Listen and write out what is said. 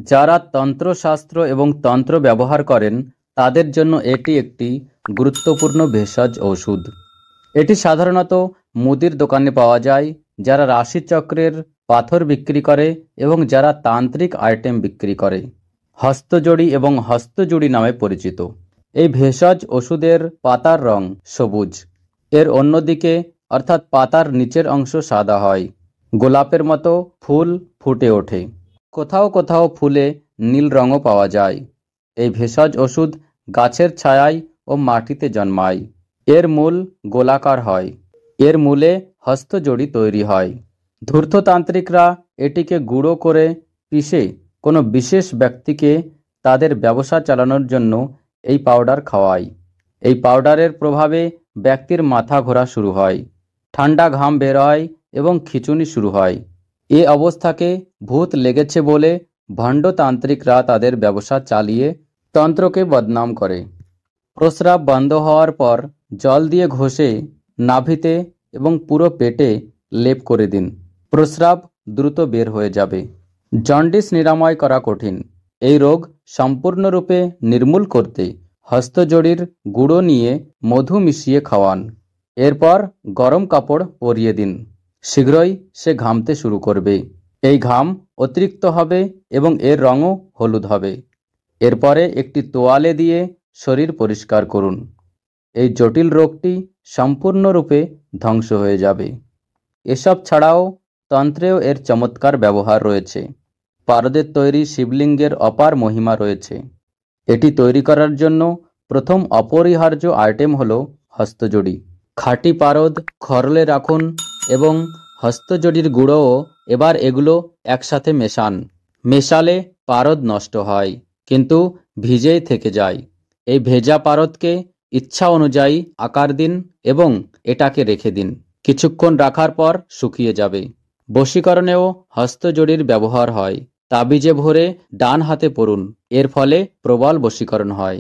যারা তন্ত্রশাস্ত্র এবং তন্ত্র ব্যবহার করেন তাদের জন্য এটি একটি গুরুত্বপূর্ণ ভেষজ ওষুধ। এটি সাধারণত মুদির দোকানে পাওয়া যায়, যারা রাশিচক্রের পাথর বিক্রি করে এবং যারা তান্ত্রিক আইটেম বিক্রি করে। হস্তজড়ি এবং হস্তজুড়ি নামে পরিচিত এই ভেষজ ওষুধের পাতার রং সবুজ। এর অন্যদিকে অর্থাৎ পাতার নিচের অংশ সাদা হয়। গোলাপের মতো ফুল ফুটে ওঠে। কোথাও কোথাও ফুলে নীল রঙও পাওয়া যায়। এই ভেষজ ওষুধ গাছের ছায়ায় ও মাটিতে জন্মায়। এর মূল গোলাকার হয়। এর মূলে হস্তজড়ি তৈরি হয়। ধূর্ততান্ত্রিকরা এটিকে গুঁড়ো করে পিষে কোনো বিশেষ ব্যক্তিকে তাদের ব্যবসা চালানোর জন্য এই পাউডার খাওয়ায়। এই পাউডারের প্রভাবে ব্যক্তির মাথা ঘোরা শুরু হয়, ঠান্ডা ঘাম বের হয় এবং খিঁচুনি শুরু হয়। এ অবস্থাকে ভূত লেগেছে বলে ভণ্ডতান্ত্রিকরা তাদের ব্যবসা চালিয়ে তন্ত্রকে বদনাম করে। প্রস্রাব বন্ধ হওয়ার পর জল দিয়ে ঘষে নাভিতে এবং পুরো পেটে লেপ করে দিন। প্রস্রাব দ্রুত বের হয়ে যাবে। জন্ডিস নিরাময় করা কঠিন। এই রোগ সম্পূর্ণরূপে নির্মূল করতে হস্তজড়ির গুঁড়ো নিয়ে মধু মিশিয়ে খাওয়ান। এরপর গরম কাপড় পরিয়ে দিন। শীঘ্রই সে ঘামতে শুরু করবে। এই ঘাম অতিরিক্ত হবে এবং এর রঙও হলুদ হবে। এরপরে একটি তোয়ালে দিয়ে শরীর পরিষ্কার করুন। এই জটিল রোগটি সম্পূর্ণরূপে ধ্বংস হয়ে যাবে। এসব ছাড়াও তন্ত্রেও এর চমৎকার ব্যবহার রয়েছে। পারদের তৈরি শিবলিঙ্গের অপার মহিমা রয়েছে। এটি তৈরি করার জন্য প্রথম অপরিহার্য আইটেম হল হস্তজড়ি। খাঁটি পারদ খরলে রাখুন এবং হস্তজড়ির গুঁড়োও। এবার এগুলো একসাথে মেশান। মেশালে পারদ নষ্ট হয়, কিন্তু ভিজেই থেকে যায়। এই ভেজা পারদকে ইচ্ছা অনুযায়ী আকার দিন এবং এটাকে রেখে দিন। কিছুক্ষণ রাখার পর শুকিয়ে যাবে। বশীকরণেও হস্তজড়ির ব্যবহার হয়। তাবিজে ভরে ডান হাতে পরুন। এর ফলে প্রবল বশীকরণ হয়।